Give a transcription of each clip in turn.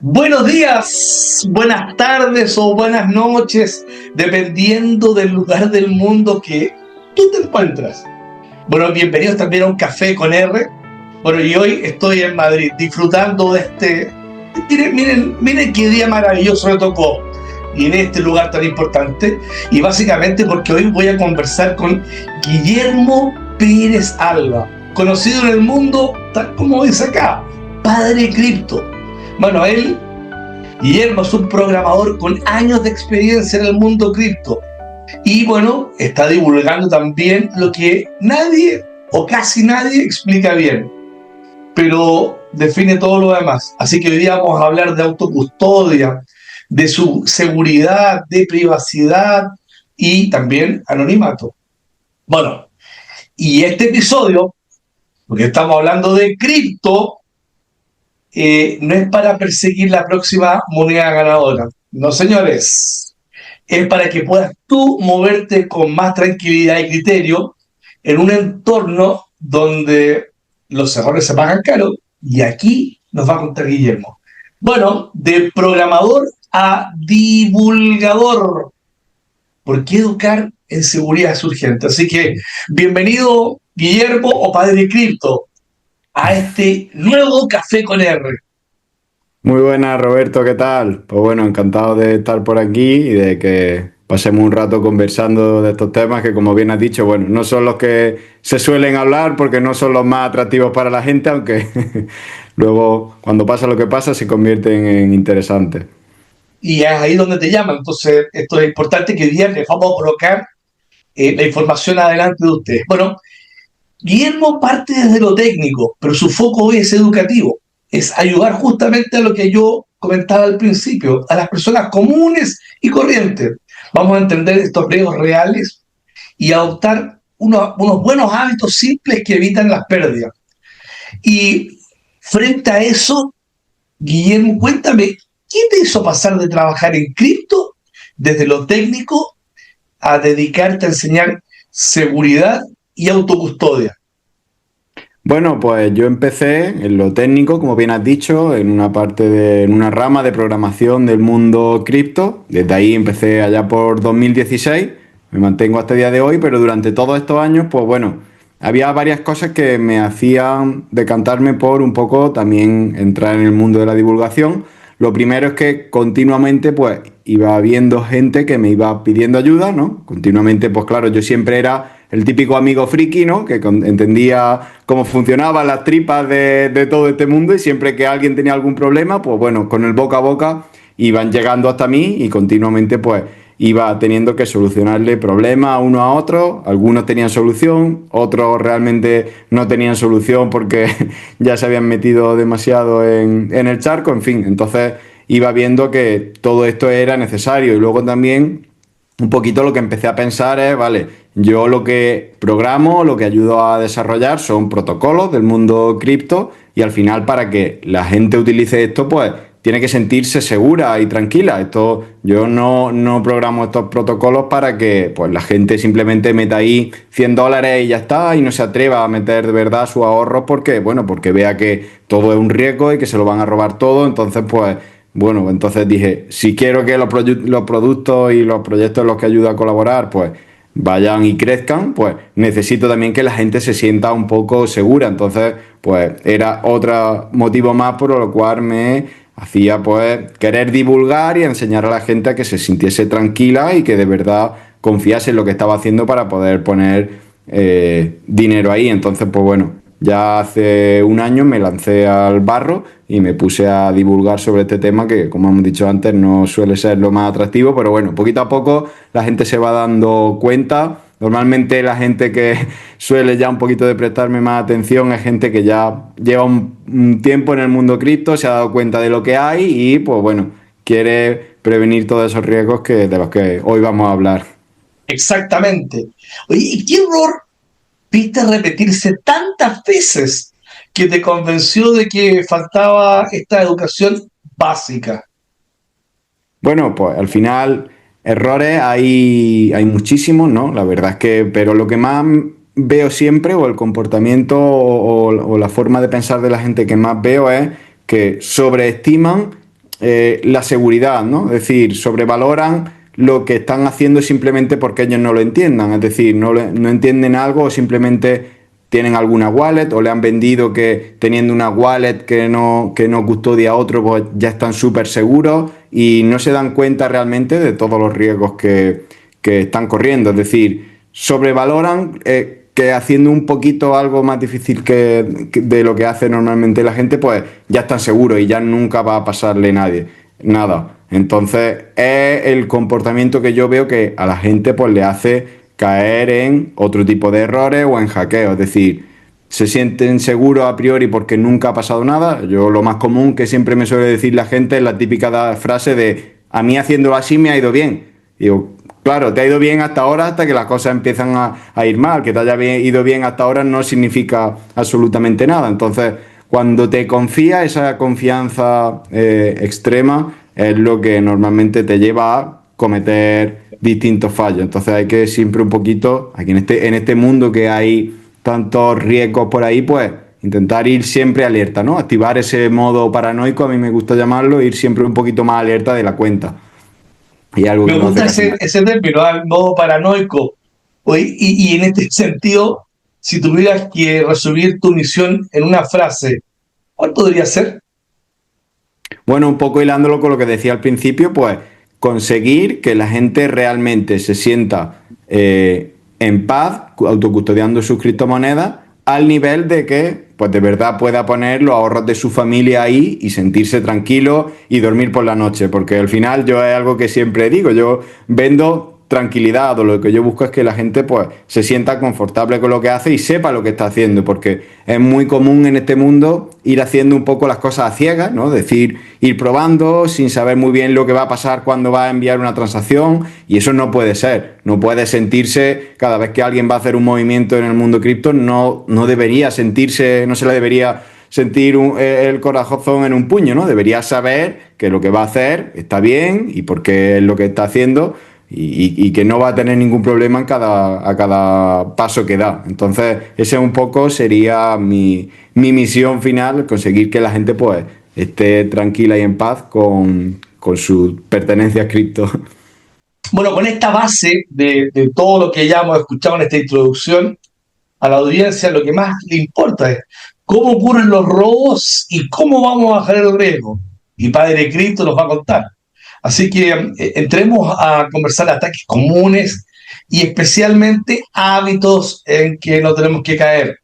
Buenos días, buenas tardes o buenas noches, dependiendo del lugar del mundo que tú te encuentras. Bueno, bienvenidos también a un café con R. Bueno, y hoy estoy en Madrid disfrutando de este... Miren qué día maravilloso me tocó y en este lugar tan importante. Y básicamente porque hoy voy a conversar con Guillermo Pérez Alba, conocido en el mundo, tal como dice acá, Padre Cripto. Bueno, Guillermo es un programador con años de experiencia en el mundo cripto y bueno, está divulgando también lo que nadie o casi nadie explica bien, pero define todo lo demás. Así que hoy día vamos a hablar de autocustodia, de su seguridad, de privacidad y también anonimato. Bueno, y este episodio, porque estamos hablando de cripto, no es para perseguir la próxima moneda ganadora. No, señores. Es para que puedas tú moverte con más tranquilidad y criterio en un entorno donde los errores se pagan caro. Y aquí nos va a contar Guillermo. Bueno, de programador a divulgador. ¿Por qué educar en seguridad es urgente? Así que, bienvenido, Guillermo o Padre Cripto, a este nuevo Café con R. Muy buenas, Roberto, ¿qué tal? Pues bueno, encantado de estar por aquí y de que pasemos un rato conversando de estos temas que, como bien has dicho, bueno, no son los que se suelen hablar porque no son los más atractivos para la gente, aunque luego, cuando pasa lo que pasa, se convierten en interesantes. Y es ahí donde te llaman. Entonces, esto es importante que hoy día les vamos a colocar la información adelante de ustedes. Bueno, Guillermo parte desde lo técnico, pero su foco hoy es educativo. Es ayudar justamente a lo que yo comentaba al principio, a las personas comunes y corrientes. Vamos a entender estos riesgos reales y adoptar unos buenos hábitos simples que evitan las pérdidas. Y frente a eso, Guillermo, cuéntame, ¿qué te hizo pasar de trabajar en cripto desde lo técnico a dedicarte a enseñar seguridad y autocustodia? Bueno, pues yo empecé en lo técnico, como bien has dicho, en una rama de programación del mundo cripto. Desde ahí empecé allá por 2016, me mantengo hasta el día de hoy, pero durante todos estos años, pues bueno, había varias cosas que me hacían decantarme por un poco también entrar en el mundo de la divulgación. Lo primero es que continuamente pues iba viendo gente que me iba pidiendo ayuda, ¿no? Continuamente, pues claro, yo siempre era el típico amigo friki, ¿no? Que entendía cómo funcionaban las tripas de todo este mundo y siempre que alguien tenía algún problema, pues bueno, con el boca a boca iban llegando hasta mí y continuamente pues iba teniendo que solucionarle problemas uno a otro. Algunos tenían solución, otros realmente no tenían solución porque ya se habían metido demasiado en el charco, en fin. Entonces iba viendo que todo esto era necesario y luego también un poquito lo que empecé a pensar es, vale, yo lo que programo, lo que ayudo a desarrollar son protocolos del mundo cripto y al final para que la gente utilice esto, pues tiene que sentirse segura y tranquila. Esto, yo no programo estos protocolos para que pues, la gente simplemente meta ahí $100 y ya está y no se atreva a meter de verdad sus ahorros porque, bueno, porque vea que todo es un riesgo y que se lo van a robar todo. Entonces, pues, bueno, entonces dije, si quiero que los productos y los proyectos en los que ayudo a colaborar, pues vayan y crezcan, pues necesito también que la gente se sienta un poco segura. Entonces, pues era otro motivo más por lo cual me hacía pues querer divulgar y enseñar a la gente a que se sintiese tranquila y que de verdad confiase en lo que estaba haciendo para poder poner dinero ahí. Entonces, pues bueno, ya hace un año me lancé al barro y me puse a divulgar sobre este tema que, como hemos dicho antes, no suele ser lo más atractivo, pero bueno, poquito a poco la gente se va dando cuenta. Normalmente la gente que suele ya un poquito de prestarme más atención es gente que ya lleva un tiempo en el mundo cripto, se ha dado cuenta de lo que hay y pues bueno, quiere prevenir todos esos riesgos de los que hoy vamos a hablar. Exactamente. Oye, ¿y qué error viste repetirse tantas veces que te convenció de que faltaba esta educación básica? Bueno, pues al final errores hay muchísimos, ¿no? La verdad es que, pero lo que más veo siempre, o el comportamiento o la forma de pensar de la gente que más veo es que sobreestiman la seguridad, ¿no? Es decir, sobrevaloran lo que están haciendo simplemente porque ellos no lo entiendan. Es decir, no entienden algo o simplemente tienen alguna wallet o le han vendido que teniendo una wallet que no custodia a otro, pues ya están súper seguros y no se dan cuenta realmente de todos los riesgos que están corriendo. Es decir, sobrevaloran que haciendo un poquito algo más difícil de lo que hace normalmente la gente, pues ya están seguros y ya nunca va a pasarle nada. Entonces es el comportamiento que yo veo que a la gente pues le hace caer en otro tipo de errores o en hackeos. Es decir, se sienten seguros a priori porque nunca ha pasado nada. Yo lo más común que siempre me suele decir la gente es la típica frase de a mí haciéndolo así me ha ido bien. Y digo, claro, te ha ido bien hasta ahora, hasta que las cosas empiezan a ir mal. Que te haya ido bien hasta ahora no significa absolutamente nada. Entonces, cuando te confías, esa confianza extrema es lo que normalmente te lleva a cometer distintos fallos. Entonces hay que siempre un poquito, aquí en este mundo que hay tantos riesgos por ahí, pues intentar ir siempre alerta, ¿no? Activar ese modo paranoico, a mí me gusta llamarlo, ir siempre un poquito más alerta de la cuenta. Y algo Me que no hace gusta casi nadie. ese término, el modo paranoico. Oye, y en este sentido, si tuvieras que resumir tu misión en una frase, ¿cuál podría ser? Bueno, un poco hilándolo con lo que decía al principio, pues conseguir que la gente realmente se sienta en paz, autocustodiando sus criptomonedas, al nivel de que, pues de verdad pueda poner los ahorros de su familia ahí y sentirse tranquilo y dormir por la noche. Porque al final yo es algo que siempre digo, yo vendo tranquilidad o lo que yo busco es que la gente pues se sienta confortable con lo que hace y sepa lo que está haciendo, porque es muy común en este mundo ir haciendo un poco las cosas a ciegas, ¿no? Es decir, ir probando sin saber muy bien lo que va a pasar cuando va a enviar una transacción y eso no puede ser, no puede sentirse cada vez que alguien va a hacer un movimiento en el mundo cripto, no debería sentirse, no se le debería sentir el corazón en un puño, ¿no? Debería saber que lo que va a hacer está bien y por qué es lo que está haciendo y que no va a tener ningún problema a cada paso que da. Entonces, ese un poco sería mi misión final, conseguir que la gente pues esté tranquila y en paz con sus pertenencias cripto. Bueno, con esta base de todo lo que ya hemos escuchado en esta introducción, a la audiencia lo que más le importa es cómo ocurren los robos y cómo vamos a bajar el riesgo. Y Padre Cristo nos va a contar. Así que entremos a conversar ataques comunes y especialmente hábitos en que no tenemos que caer.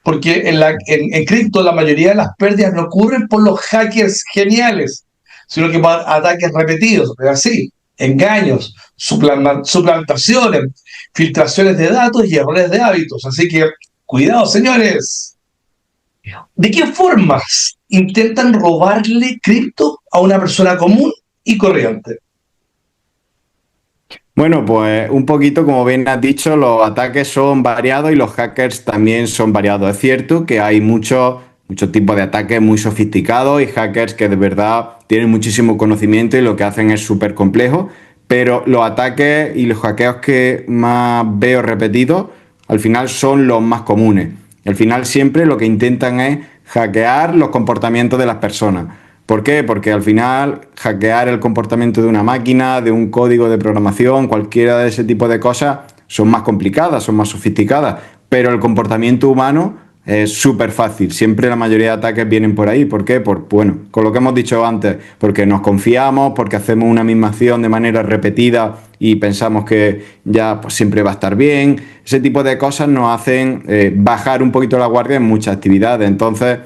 Porque en cripto la mayoría de las pérdidas no ocurren por los hackers geniales, sino que por ataques repetidos, es así, engaños, suplantaciones, filtraciones de datos y errores de hábitos. Así que, cuidado, señores. ¿De qué formas intentan robarle cripto a una persona común y corriente? Bueno, pues un poquito, como bien has dicho, los ataques son variados y los hackers también son variados. Es cierto que hay muchos tipos de ataques muy sofisticados y hackers que de verdad tienen muchísimo conocimiento y lo que hacen es súper complejo, pero los ataques y los hackeos que más veo repetidos al final son los más comunes. Al final siempre lo que intentan es hackear los comportamientos de las personas. ¿Por qué? Porque al final hackear el comportamiento de una máquina, de un código de programación, cualquiera de ese tipo de cosas, son más complicadas, son más sofisticadas, pero el comportamiento humano es súper fácil. Siempre la mayoría de ataques vienen por ahí. ¿Por qué? Bueno, con lo que hemos dicho antes, porque nos confiamos, porque hacemos una misma acción de manera repetida y pensamos que ya pues, siempre va a estar bien. Ese tipo de cosas nos hacen bajar un poquito la guardia en muchas actividades. Entonces,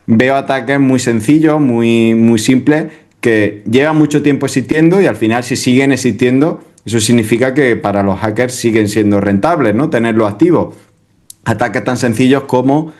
veo ataques muy sencillos, muy simples, que llevan mucho tiempo existiendo y al final si siguen existiendo, eso significa que para los hackers siguen siendo rentables, ¿no? Tenerlos activos. Ataques tan sencillos como,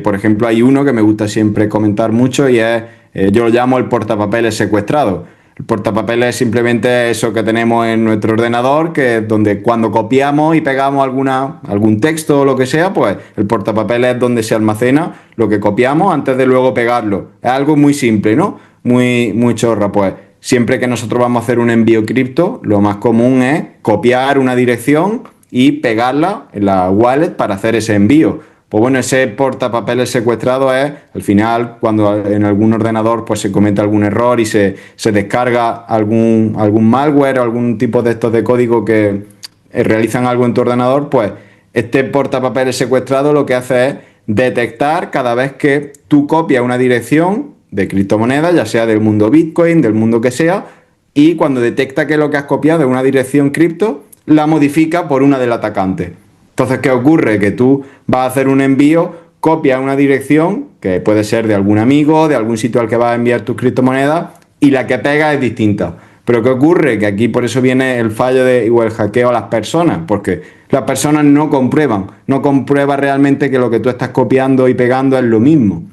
por ejemplo, hay uno que me gusta siempre comentar mucho y es, yo lo llamo el portapapeles secuestrado. El portapapeles es simplemente eso que tenemos en nuestro ordenador, que es donde cuando copiamos y pegamos algún texto o lo que sea, pues el portapapeles es donde se almacena lo que copiamos antes de luego pegarlo. Es algo muy simple, ¿no? Muy chorra, pues. Siempre que nosotros vamos a hacer un envío cripto, lo más común es copiar una dirección y pegarla en la wallet para hacer ese envío. Pues bueno, ese portapapeles secuestrado es, al final, cuando en algún ordenador pues se comete algún error y se descarga algún malware o algún tipo de estos de código que realizan algo en tu ordenador, pues este portapapeles secuestrado lo que hace es detectar cada vez que tú copias una dirección de criptomonedas, ya sea del mundo Bitcoin, del mundo que sea, y cuando detecta que lo que has copiado es una dirección cripto, la modifica por una del atacante. Entonces, ¿qué ocurre? Que tú vas a hacer un envío, copias una dirección, que puede ser de algún amigo, de algún sitio al que vas a enviar tus criptomonedas, y la que pega es distinta. Pero ¿qué ocurre? Que aquí por eso viene el fallo o el hackeo a las personas, porque las personas no comprueban realmente que lo que tú estás copiando y pegando es lo mismo.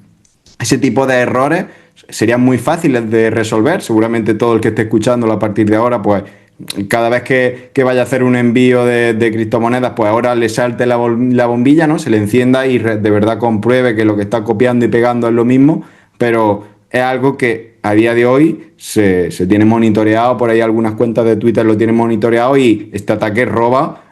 Ese tipo de errores serían muy fáciles de resolver. Seguramente todo el que esté escuchándolo a partir de ahora, pues cada vez que vaya a hacer un envío de criptomonedas, pues ahora le salte la bombilla, ¿no? Se le encienda y de verdad compruebe que lo que está copiando y pegando es lo mismo, pero es algo que a día de hoy se tiene monitoreado, por ahí algunas cuentas de Twitter lo tienen monitoreado y este ataque roba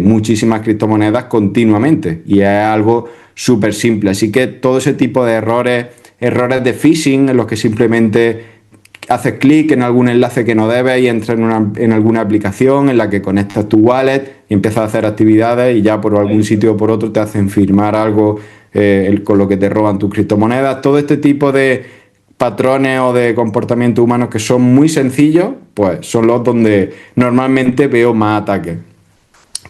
muchísimas criptomonedas continuamente y es algo súper simple. Así que todo ese tipo de errores de phishing en los que simplemente haces clic en algún enlace que no debes y entras en alguna aplicación en la que conectas tu wallet y empiezas a hacer actividades y ya por algún sitio o por otro te hacen firmar algo con lo que te roban tus criptomonedas. Todo este tipo de patrones o de comportamientos humanos que son muy sencillos, pues son los donde normalmente veo más ataques.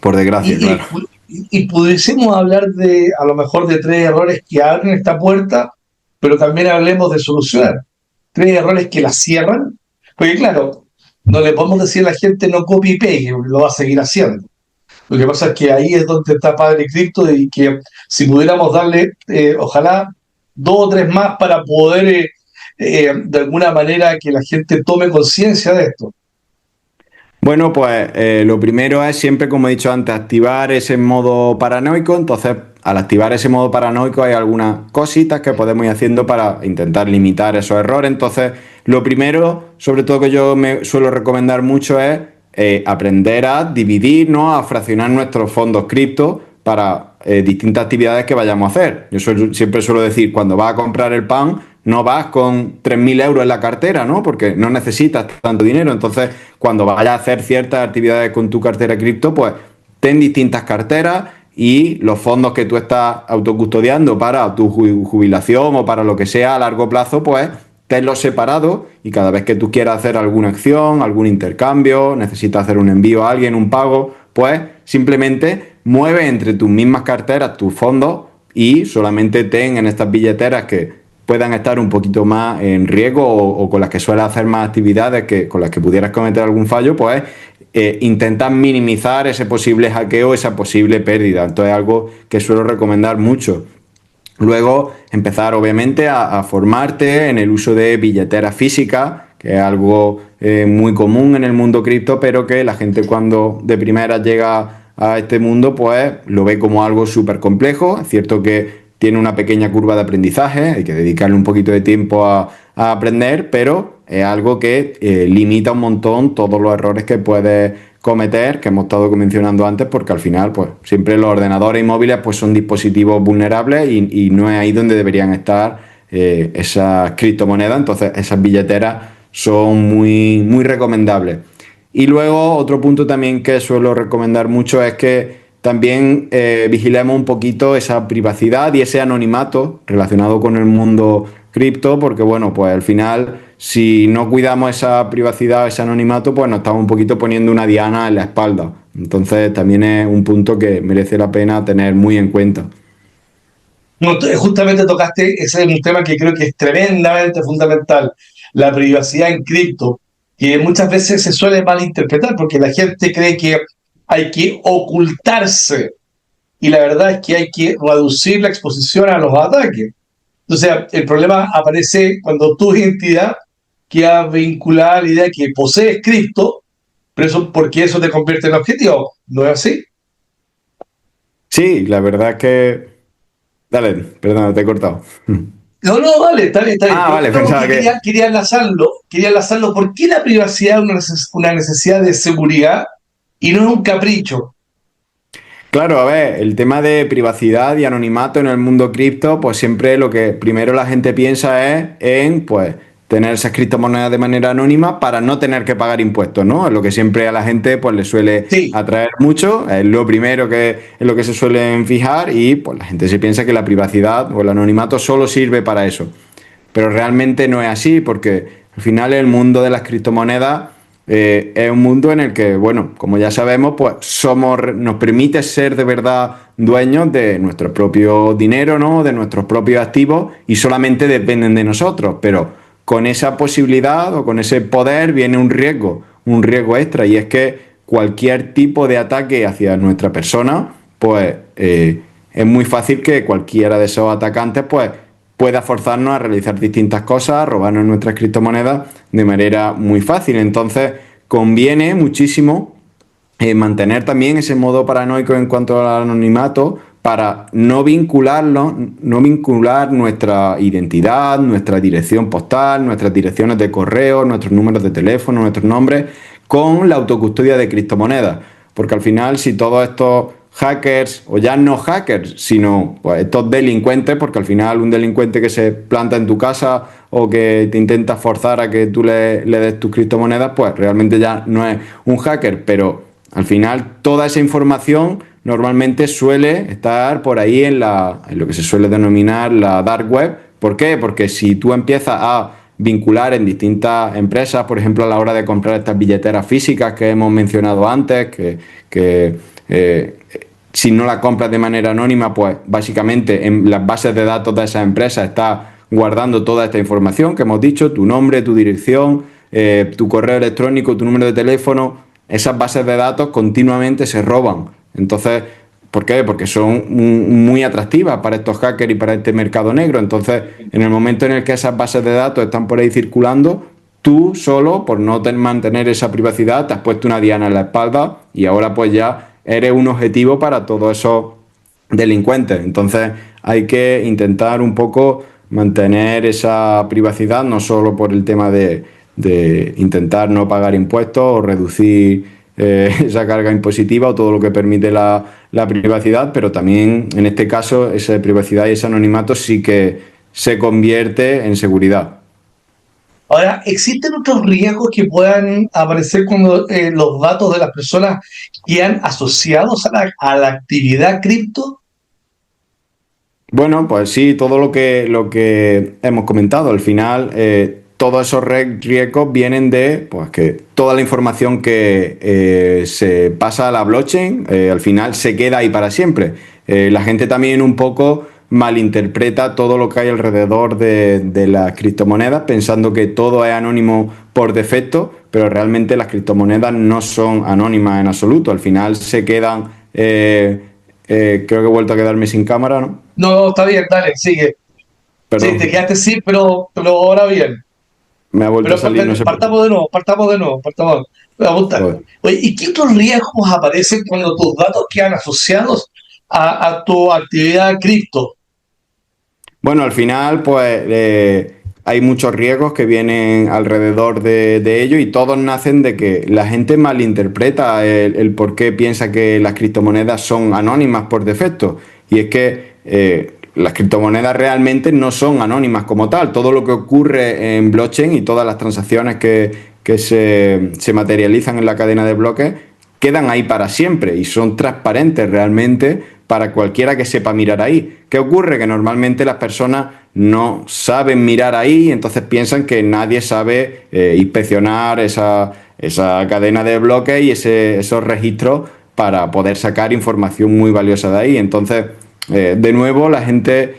Por desgracia, Y, claro. y pudiésemos hablar a lo mejor de tres errores que abren esta puerta, pero también hablemos de solucionar. Tres errores que la cierran, porque claro, no le podemos decir a la gente no copie y pegue, lo va a seguir haciendo. Lo que pasa es que ahí es donde está Padre Cripto y que si pudiéramos darle, ojalá, dos o tres más para poder, de alguna manera, que la gente tome conciencia de esto. Bueno, pues lo primero es siempre, como he dicho antes, activar ese modo paranoico. Entonces, al activar ese modo paranoico hay algunas cositas que podemos ir haciendo para intentar limitar esos errores. Entonces, lo primero, sobre todo que yo me suelo recomendar mucho es aprender a dividir, ¿no? A fraccionar nuestros fondos cripto para distintas actividades que vayamos a hacer. Yo siempre suelo decir, cuando vas a comprar el pan, no vas con 3.000 euros en la cartera, ¿no? Porque no necesitas tanto dinero. Entonces, cuando vayas a hacer ciertas actividades con tu cartera cripto, pues ten distintas carteras y los fondos que tú estás autocustodiando para tu jubilación o para lo que sea a largo plazo, pues tenlos separados y cada vez que tú quieras hacer alguna acción, algún intercambio, necesitas hacer un envío a alguien, un pago, pues simplemente mueve entre tus mismas carteras tus fondos y solamente ten en estas billeteras que puedan estar un poquito más en riesgo o con las que sueles hacer más actividades con las que pudieras cometer algún fallo, pues intentar minimizar ese posible hackeo, esa posible pérdida. Entonces es algo que suelo recomendar mucho. Luego empezar obviamente a formarte en el uso de billeteras físicas, que es algo muy común en el mundo cripto, pero que la gente cuando de primera llega a este mundo pues lo ve como algo súper complejo. Es cierto que tiene una pequeña curva de aprendizaje, hay que dedicarle un poquito de tiempo a aprender, pero es algo que limita un montón todos los errores que puedes cometer, que hemos estado mencionando antes, porque al final pues siempre los ordenadores y móviles pues son dispositivos vulnerables y no es ahí donde deberían estar esas criptomonedas. Entonces esas billeteras son muy, muy recomendables. Y luego otro punto también que suelo recomendar mucho es que también vigilemos un poquito esa privacidad y ese anonimato relacionado con el mundo cripto, porque bueno, pues al final si no cuidamos esa privacidad, ese anonimato, pues nos estamos un poquito poniendo una diana en la espalda. Entonces también es un punto que merece la pena tener muy en cuenta. No, justamente tocaste, ese es un tema que creo que es tremendamente fundamental, la privacidad en cripto, que muchas veces se suele malinterpretar porque la gente cree que hay que ocultarse y la verdad es que hay que reducir la exposición a los ataques. Entonces, el problema aparece cuando tu identidad queda vinculada a la idea de que posees cripto, pero eso porque eso te convierte en objetivo. ¿No es así? Sí, la verdad es que... Dale, perdón, te he cortado. No, no, vale, está bien, está bien. Ah, Pero vale, digamos pensaba que que... quería enlazarlo, quería enlazarlo. ¿Por qué la privacidad es una necesidad de seguridad y no es un capricho? Claro, a ver, el tema de privacidad y anonimato en el mundo cripto, pues siempre lo que primero la gente piensa es en, pues, tener esas criptomonedas de manera anónima para no tener que pagar impuestos, ¿no? Es lo que siempre a la gente, pues, le suele Sí, atraer mucho, es lo primero que es lo que se suelen fijar y, pues, la gente se piensa que la privacidad o el anonimato solo sirve para eso. Pero realmente no es así, porque al final el mundo de las criptomonedas es un mundo en el que, bueno, como ya sabemos, pues nos permite ser de verdad dueños de nuestro propio dinero, ¿no? De nuestros propios activos y solamente dependen de nosotros. Pero con esa posibilidad o con ese poder viene un riesgo extra, y es que cualquier tipo de ataque hacia nuestra persona, pues es muy fácil que cualquiera de esos atacantes, pues pueda forzarnos a realizar distintas cosas, a robarnos nuestras criptomonedas de manera muy fácil. Entonces, conviene muchísimo mantener también ese modo paranoico en cuanto al anonimato para no vincularlo, no vincular nuestra identidad, nuestra dirección postal, nuestras direcciones de correo, nuestros números de teléfono, nuestros nombres, con la autocustodia de criptomonedas. Porque al final, si todos estos hackers, o ya no hackers, sino pues, estos delincuentes, porque al final un delincuente que se planta en tu casa o que te intenta forzar a que tú le des tus criptomonedas, pues realmente ya no es un hacker, pero al final toda esa información normalmente suele estar por ahí en lo que se suele denominar la dark web. ¿Por qué? Porque si tú empiezas a vincular en distintas empresas, por ejemplo, a la hora de comprar estas billeteras físicas que hemos mencionado antes, que si no la compras de manera anónima, pues básicamente en las bases de datos de esas empresas está guardando toda esta información que hemos dicho, tu nombre, tu dirección, tu correo electrónico, tu número de teléfono. Esas bases de datos continuamente se roban. Entonces, ¿por qué? Porque son muy atractivas para estos hackers y para este mercado negro. Entonces, en el momento en el que esas bases de datos están por ahí circulando, tú solo, por no mantener esa privacidad, te has puesto una diana en la espalda y ahora pues ya eres un objetivo para todos esos delincuentes. Entonces, hay que intentar un poco mantener esa privacidad, no solo por el tema de intentar no pagar impuestos o reducir esa carga impositiva o todo lo que permite la privacidad, pero también en este caso esa privacidad y ese anonimato sí que se convierte en seguridad. ahora, ¿existen otros riesgos que puedan aparecer cuando los datos de las personas quedan asociados a la actividad cripto? Bueno, pues sí, todo lo que hemos comentado. Al final, todos esos riesgos vienen de pues, que toda la información que se pasa a la blockchain, al final se queda ahí para siempre. La gente también un poco malinterpreta todo lo que hay alrededor de las criptomonedas, pensando que todo es anónimo por defecto, pero realmente las criptomonedas no son anónimas en absoluto. Al final se quedan... creo que he vuelto a quedarme sin cámara, ¿no? No, está bien, dale, sigue. Sí, te Perdón, quedaste sí, pero ahora bien. me ha vuelto a Pero salir, no sé por qué. partamos de nuevo, partamos de nuevo, partamos. Me va a gustar. Joder. Oye, ¿y qué otros riesgos aparecen cuando tus datos quedan asociados a tu actividad cripto? Bueno, al final, pues hay muchos riesgos que vienen alrededor de ello, y todos nacen de que la gente malinterpreta el por qué piensa que las criptomonedas son anónimas por defecto. Y es que las criptomonedas realmente no son anónimas como tal. Todo lo que ocurre en blockchain y todas las transacciones que se materializan en la cadena de bloques quedan ahí para siempre y son transparentes realmente para cualquiera que sepa mirar ahí. ¿Qué ocurre? Que normalmente las personas no saben mirar ahí, entonces piensan que nadie sabe inspeccionar esa cadena de bloques y esos registros para poder sacar información muy valiosa de ahí. Entonces, de nuevo, la gente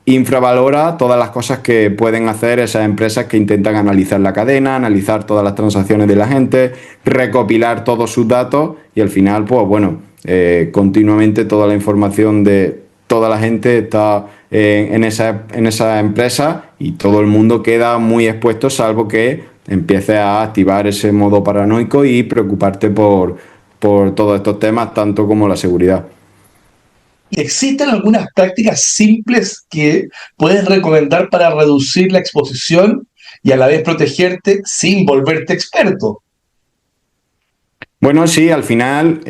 infravalora todas las cosas que pueden hacer esas empresas que intentan analizar la cadena, analizar todas las transacciones de la gente, recopilar todos sus datos y al final, pues bueno, continuamente toda la información de toda la gente está en esa empresa y todo el mundo queda muy expuesto, salvo que empieces a activar ese modo paranoico y preocuparte por todos estos temas, tanto como la seguridad. ¿Existen algunas prácticas simples que puedes recomendar para reducir la exposición y a la vez protegerte sin volverte experto? Bueno, sí, al final,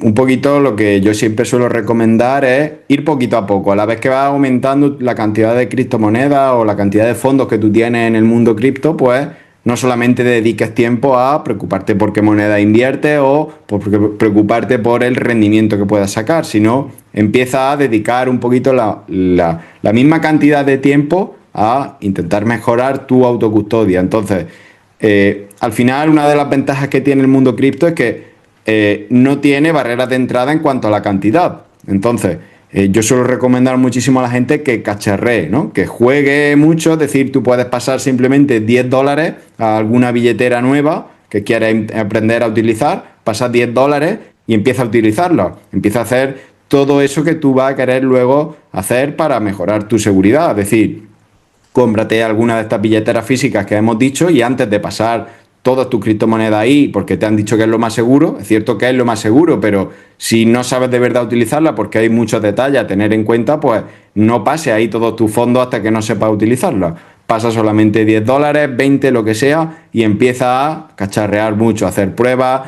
un poquito lo que yo siempre suelo recomendar es ir poquito a poco. A la vez que va aumentando la cantidad de criptomonedas o la cantidad de fondos que tú tienes en el mundo cripto, pues no solamente dediques tiempo a preocuparte por qué moneda inviertes o por preocuparte por el rendimiento que puedas sacar, sino empieza a dedicar un poquito la misma cantidad de tiempo a intentar mejorar tu autocustodia. Entonces, al final, una de las ventajas que tiene el mundo cripto es que no tiene barreras de entrada en cuanto a la cantidad. Entonces, yo suelo recomendar muchísimo a la gente que cacharree, ¿no? Que juegue mucho, es decir, tú puedes pasar simplemente $10 a alguna billetera nueva que quieres aprender a utilizar, pasas $10 y empieza a utilizarla. Empieza a hacer todo eso que tú vas a querer luego hacer para mejorar tu seguridad. Es decir, cómprate alguna de estas billeteras físicas que hemos dicho y antes de pasar todas tus criptomonedas ahí, porque te han dicho que es lo más seguro, es cierto que es lo más seguro, pero si no sabes de verdad utilizarla, porque hay muchos detalles a tener en cuenta, pues no pase ahí todos tus fondos hasta que no sepas utilizarla. Pasa solamente $10, 20, lo que sea, y empieza a cacharrear mucho, hacer pruebas,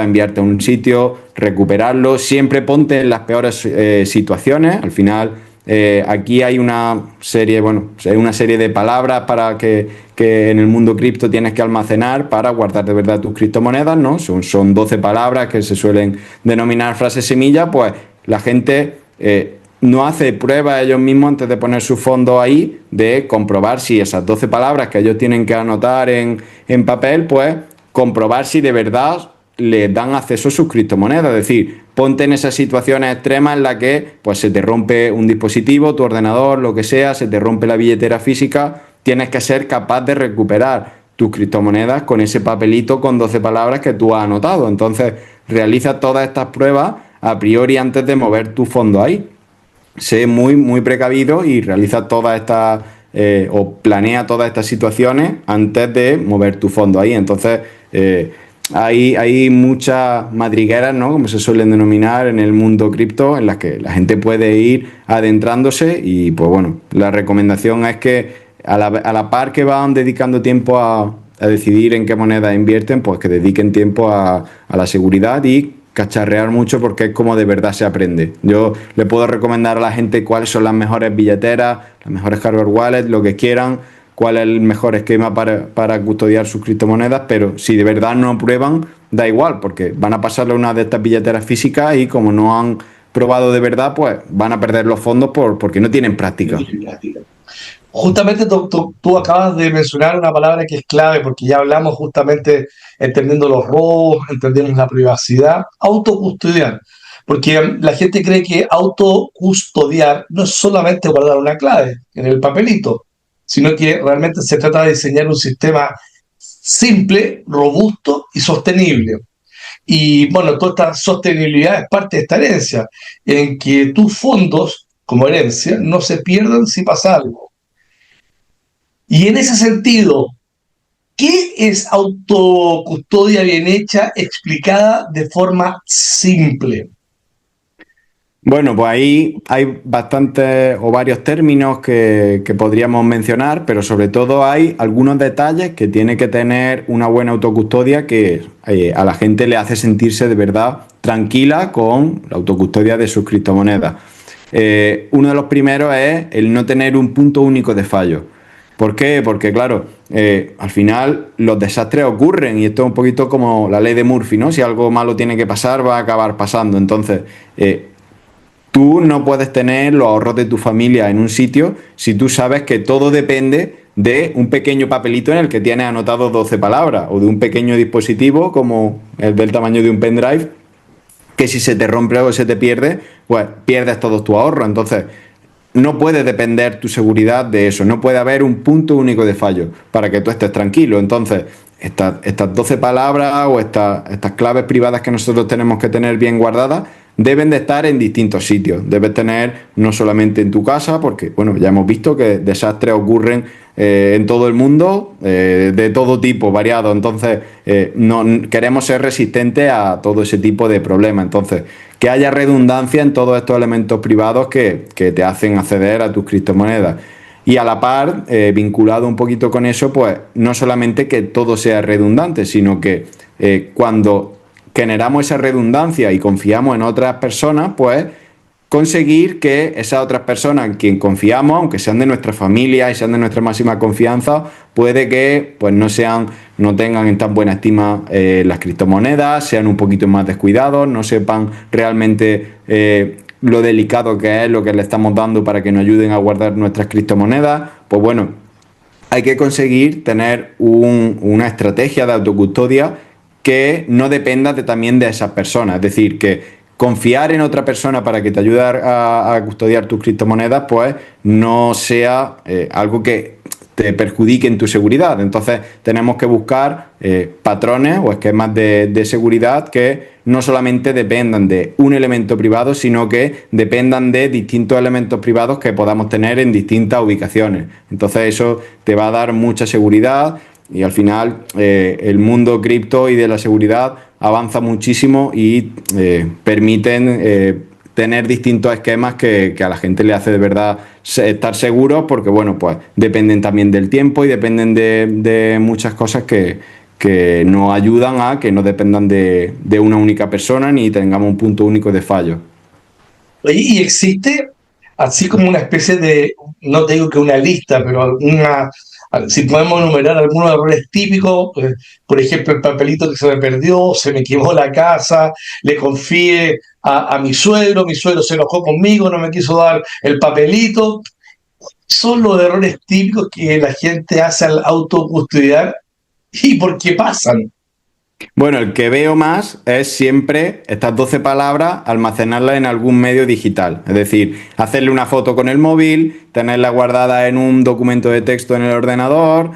enviarte a un sitio, recuperarlo. Siempre ponte en las peores situaciones. Al final, aquí hay una serie, hay una serie de palabras para que en el mundo cripto tienes que almacenar para guardar de verdad tus criptomonedas, ¿no? Son 12 palabras que se suelen denominar frases semilla. Pues la gente no hace pruebas ellos mismos antes de poner su fondo ahí, de comprobar si esas 12 palabras que ellos tienen que anotar en papel, pues comprobar si de verdad le dan acceso a sus criptomonedas. Es decir, ponte en esas situaciones extremas en las que pues, se te rompe un dispositivo, tu ordenador, lo que sea, se te rompe la billetera física, tienes que ser capaz de recuperar tus criptomonedas con ese papelito con 12 palabras que tú has anotado. Entonces, realiza todas estas pruebas a priori antes de mover tu fondo ahí. Sé muy precavido y realiza todas estas o planea todas estas situaciones antes de mover tu fondo ahí. Entonces, hay muchas madrigueras, ¿no? Como se suelen denominar en el mundo cripto, en las que la gente puede ir adentrándose y, pues bueno, la recomendación es que a la par que van dedicando tiempo a decidir en qué moneda invierten, pues que dediquen tiempo a la seguridad y cacharrear mucho, porque es como de verdad se aprende. Yo le puedo recomendar a la gente cuáles son las mejores billeteras, las mejores hardware wallets, lo que quieran, cuál es el mejor esquema para custodiar sus criptomonedas, pero si de verdad no prueban, da igual, porque van a pasarle a una de estas billeteras físicas y como no han probado de verdad, pues van a perder los fondos porque no tienen práctica. Justamente tú acabas de mencionar una palabra que es clave, porque ya hablamos justamente entendiendo los robos, entendiendo la privacidad, autocustodiar. Porque la gente cree que autocustodiar no es solamente guardar una clave en el papelito, sino que realmente se trata de diseñar un sistema simple, robusto y sostenible. Y bueno, toda esta sostenibilidad es parte de esta herencia, en que tus fondos, como herencia, no se pierdan si pasa algo. Y en ese sentido, ¿qué es autocustodia bien hecha, explicada de forma simple? Bueno, pues ahí hay bastantes o varios términos que podríamos mencionar, pero sobre todo hay algunos detalles que tiene que tener una buena autocustodia que a la gente le hace sentirse de verdad tranquila con la autocustodia de sus criptomonedas. Uno de los primeros es el no tener un punto único de fallo. ¿Por qué? Porque, claro, al final los desastres ocurren y esto es un poquito como la ley de Murphy, ¿no? Si algo malo tiene que pasar, va a acabar pasando. Entonces, tú no puedes tener los ahorros de tu familia en un sitio si tú sabes que todo depende de un pequeño papelito en el que tienes anotado 12 palabras o de un pequeño dispositivo como el del tamaño de un pendrive, que si se te rompe o se te pierde, pues pierdes todos tus ahorros. Entonces, no puede depender tu seguridad de eso, no puede haber un punto único de fallo para que tú estés tranquilo. Entonces, estas 12 palabras o estas claves privadas que nosotros tenemos que tener bien guardadas deben de estar en distintos sitios. Debes tener no solamente en tu casa, porque bueno, ya hemos visto que desastres ocurren en todo el mundo, de todo tipo, variado. Entonces, no queremos ser resistentes a todo ese tipo de problemas. Entonces, que haya redundancia en todos estos elementos privados que te hacen acceder a tus criptomonedas. Y a la par, vinculado un poquito con eso, pues no solamente que todo sea redundante, sino que cuando generamos esa redundancia y confiamos en otras personas, pues conseguir que esas otras personas en quien confiamos, aunque sean de nuestra familia y sean de nuestra máxima confianza, puede que pues no tengan en tan buena estima las criptomonedas, sean un poquito más descuidados, no sepan realmente lo delicado que es lo que le estamos dando para que nos ayuden a guardar nuestras criptomonedas. Pues bueno, hay que conseguir tener una estrategia de autocustodia que no dependa también de esas personas. Es decir, que confiar en otra persona para que te ayude a custodiar tus criptomonedas, pues no sea algo que te perjudique en tu seguridad. Entonces tenemos que buscar patrones o esquemas de seguridad que no solamente dependan de un elemento privado, sino que dependan de distintos elementos privados que podamos tener en distintas ubicaciones. Entonces eso te va a dar mucha seguridad y al final el mundo cripto y de la seguridad avanza muchísimo y permiten tener distintos esquemas que a la gente le hace de verdad estar seguros, porque bueno, pues dependen también del tiempo y dependen de muchas cosas que nos ayudan a que no dependan de una única persona ni tengamos un punto único de fallo. Oye, y existe así como una especie de, no te digo que una lista, pero si podemos enumerar algunos errores típicos, por ejemplo, el papelito que se me perdió, se me quemó la casa, le confié a mi suegro se enojó conmigo, no me quiso dar el papelito. Son los errores típicos que la gente hace al autocustodiar y por qué pasan. Bueno, el que veo más es siempre estas 12 palabras, almacenarlas en algún medio digital. Es decir, hacerle una foto con el móvil, tenerla guardada en un documento de texto en el ordenador,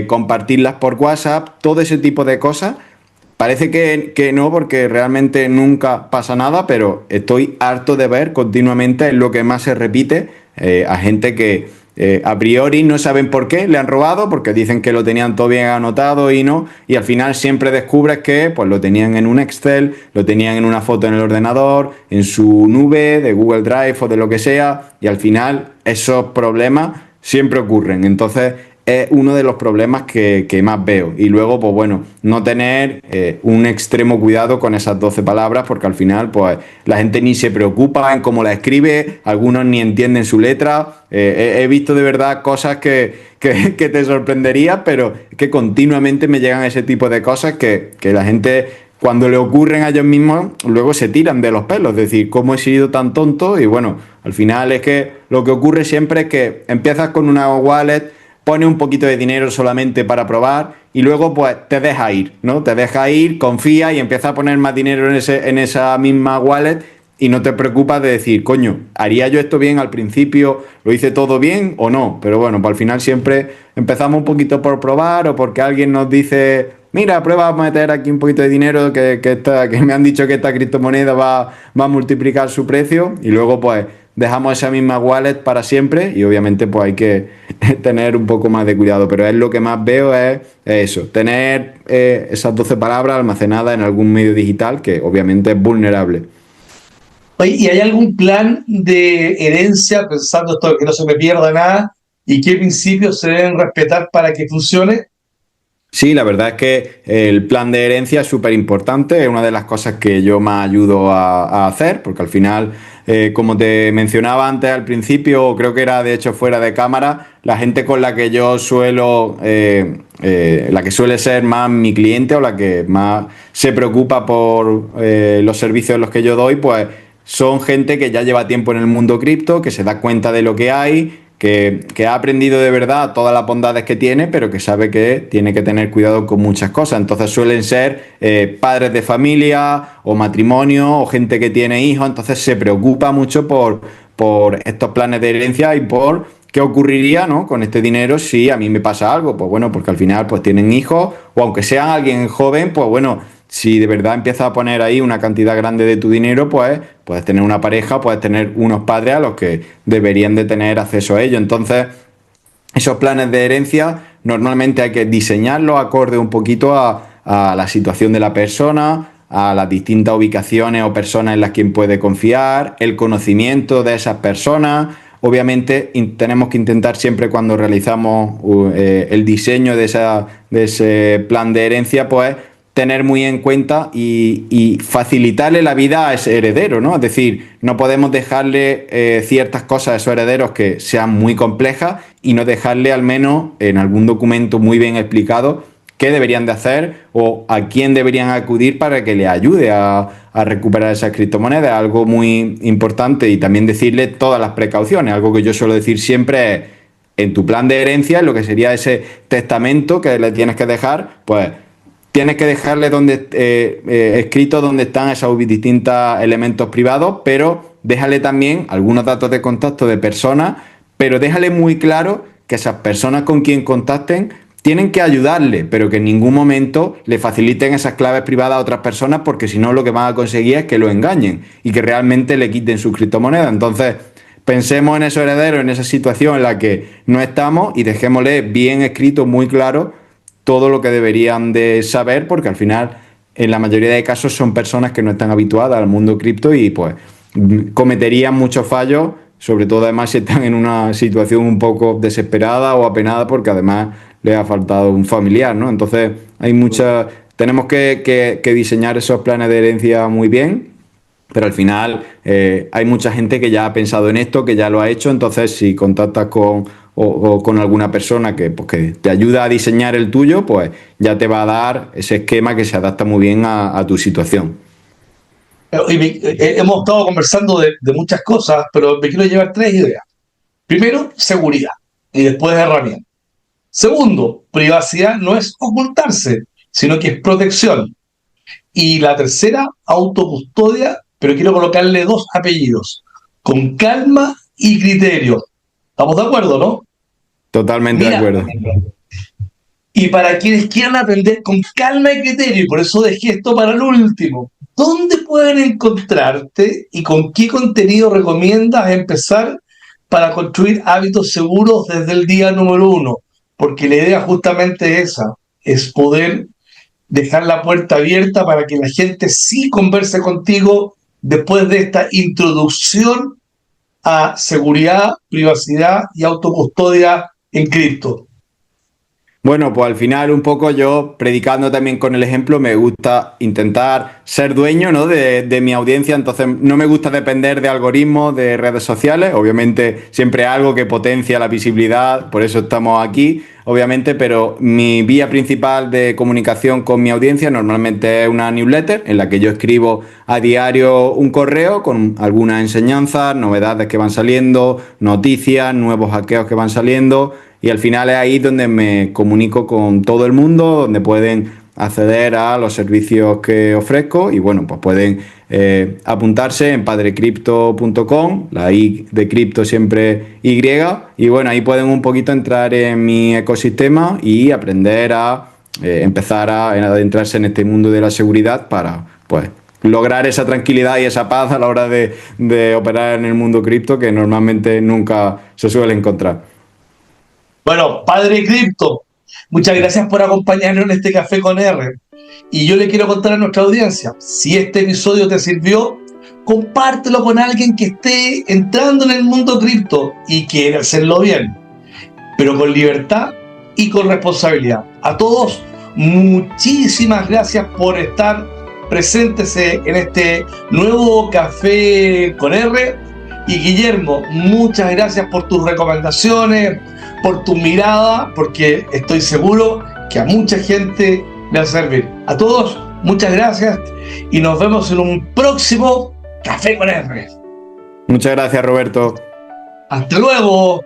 compartirlas por WhatsApp, todo ese tipo de cosas. Parece que no, porque realmente nunca pasa nada, pero estoy harto de ver continuamente, es lo que más se repite, a gente que a priori no saben por qué le han robado, porque dicen que lo tenían todo bien anotado y no, y al final siempre descubres que pues lo tenían en un Excel, lo tenían en una foto en el ordenador, en su nube de Google Drive o de lo que sea, y al final esos problemas siempre ocurren. Entonces es uno de los problemas que más veo. Y luego, pues bueno, no tener un extremo cuidado con esas 12 palabras, porque al final, pues la gente ni se preocupa en cómo la escribe, algunos ni entienden su letra. He visto de verdad cosas que te sorprendería, pero que continuamente me llegan ese tipo de cosas que la gente, cuando le ocurren a ellos mismos, luego se tiran de los pelos. Es decir, ¿cómo he sido tan tonto? Y bueno, al final es que lo que ocurre siempre es que empiezas con una wallet, pone un poquito de dinero solamente para probar y luego pues te deja ir, ¿no? Te deja ir, confía y empieza a poner más dinero en esa misma wallet y no te preocupas de decir, coño, ¿haría yo esto bien al principio? ¿Lo hice todo bien o no? Pero bueno, pues al final siempre empezamos un poquito por probar o porque alguien nos dice, mira, prueba a meter aquí un poquito de dinero que me han dicho que esta criptomoneda va a multiplicar su precio y luego pues dejamos esa misma wallet para siempre y obviamente pues hay que tener un poco más de cuidado, pero es lo que más veo es eso, tener esas 12 palabras almacenadas en algún medio digital que obviamente es vulnerable. Oye, ¿y hay algún plan de herencia, pensando esto, que no se me pierda nada, y qué principios se deben respetar para que funcione? Sí, la verdad es que el plan de herencia es súper importante, es una de las cosas que yo más ayudo a hacer, porque al final, como te mencionaba antes al principio, creo que era de hecho fuera de cámara, la gente con la que yo la que suele ser más mi cliente o la que más se preocupa por los servicios en los que yo doy, pues son gente que ya lleva tiempo en el mundo cripto, que se da cuenta de lo que hay, que ha aprendido de verdad todas las bondades que tiene, pero que sabe que tiene que tener cuidado con muchas cosas. Entonces suelen ser padres de familia o matrimonio o gente que tiene hijos, entonces se preocupa mucho por estos planes de herencia y por qué ocurriría, ¿no?, con este dinero si a mí me pasa algo. Pues bueno, porque al final pues tienen hijos o aunque sean alguien joven, pues bueno, si de verdad empiezas a poner ahí una cantidad grande de tu dinero, pues puedes tener una pareja, puedes tener unos padres a los que deberían de tener acceso a ello. Entonces, esos planes de herencia normalmente hay que diseñarlos acorde un poquito a la situación de la persona, a las distintas ubicaciones o personas en las que puede confiar, el conocimiento de esas personas. Obviamente tenemos que intentar siempre cuando realizamos el diseño de ese plan de herencia, pues tener muy en cuenta y facilitarle la vida a ese heredero, ¿no? Es decir, no podemos dejarle ciertas cosas a esos herederos que sean muy complejas y no dejarle al menos en algún documento muy bien explicado qué deberían de hacer o a quién deberían acudir para que le ayude a recuperar esas criptomonedas. Algo muy importante, y también decirle todas las precauciones. Algo que yo suelo decir siempre es, en tu plan de herencia, en lo que sería ese testamento que le tienes que dejar, pues tienes que dejarle escrito dónde están esos distintos elementos privados, pero déjale también algunos datos de contacto de personas, pero déjale muy claro que esas personas con quien contacten tienen que ayudarle, pero que en ningún momento le faciliten esas claves privadas a otras personas, porque si no lo que van a conseguir es que lo engañen y que realmente le quiten sus criptomonedas. Entonces, pensemos en esos herederos, en esa situación en la que no estamos, y dejémosle bien escrito, muy claro, todo lo que deberían de saber, porque al final, en la mayoría de casos, son personas que no están habituadas al mundo cripto y pues cometerían muchos fallos, sobre todo además si están en una situación un poco desesperada o apenada porque además les ha faltado un familiar, ¿no? Entonces tenemos que diseñar esos planes de herencia muy bien, pero al final hay mucha gente que ya ha pensado en esto, que ya lo ha hecho. Entonces si contactas con alguna persona que te ayuda a diseñar el tuyo, pues ya te va a dar ese esquema que se adapta muy bien a tu situación. Hemos estado conversando de muchas cosas, pero me quiero llevar 3 ideas. Primero, seguridad, y después herramientas. Segundo, privacidad no es ocultarse, sino que es protección. Y la tercera, autocustodia, pero quiero colocarle 2 apellidos: con calma y criterio. ¿Estamos de acuerdo, no? Totalmente de Mira, acuerdo. y para quienes quieran aprender con calma y criterio, y por eso dejé esto para el último, ¿dónde pueden encontrarte y con qué contenido recomiendas empezar para construir hábitos seguros desde el día número 1? Porque la idea justamente es esa, es poder dejar la puerta abierta para que la gente sí converse contigo después de esta introducción a seguridad, privacidad y autocustodia en cripto. Bueno, pues al final un poco yo, predicando también con el ejemplo, me gusta intentar ser dueño, ¿no?, de mi audiencia. Entonces no me gusta depender de algoritmos, de redes sociales. Obviamente siempre algo que potencia la visibilidad, por eso estamos aquí, obviamente, pero mi vía principal de comunicación con mi audiencia normalmente es una newsletter en la que yo escribo a diario un correo con algunas enseñanzas, novedades que van saliendo, noticias, nuevos hackeos que van saliendo. Y al final es ahí donde me comunico con todo el mundo, donde pueden acceder a los servicios que ofrezco. Y bueno, pues pueden apuntarse en padrecrypto.com, la I de cripto siempre Y. Y bueno, ahí pueden un poquito entrar en mi ecosistema y aprender a empezar a adentrarse en este mundo de la seguridad para pues lograr esa tranquilidad y esa paz a la hora de operar en el mundo cripto, que normalmente nunca se suele encontrar. Bueno, Padre Cripto, muchas gracias por acompañarnos en este Café con R. Y yo le quiero contar a nuestra audiencia, si este episodio te sirvió, compártelo con alguien que esté entrando en el mundo cripto y quiere hacerlo bien, pero con libertad y con responsabilidad. A todos, muchísimas gracias por estar presentes en este nuevo Café con R. Y Guillermo, muchas gracias por tus recomendaciones, por tu mirada, porque estoy seguro que a mucha gente le va a servir. A todos, muchas gracias y nos vemos en un próximo Café con R. Muchas gracias, Roberto. Hasta luego.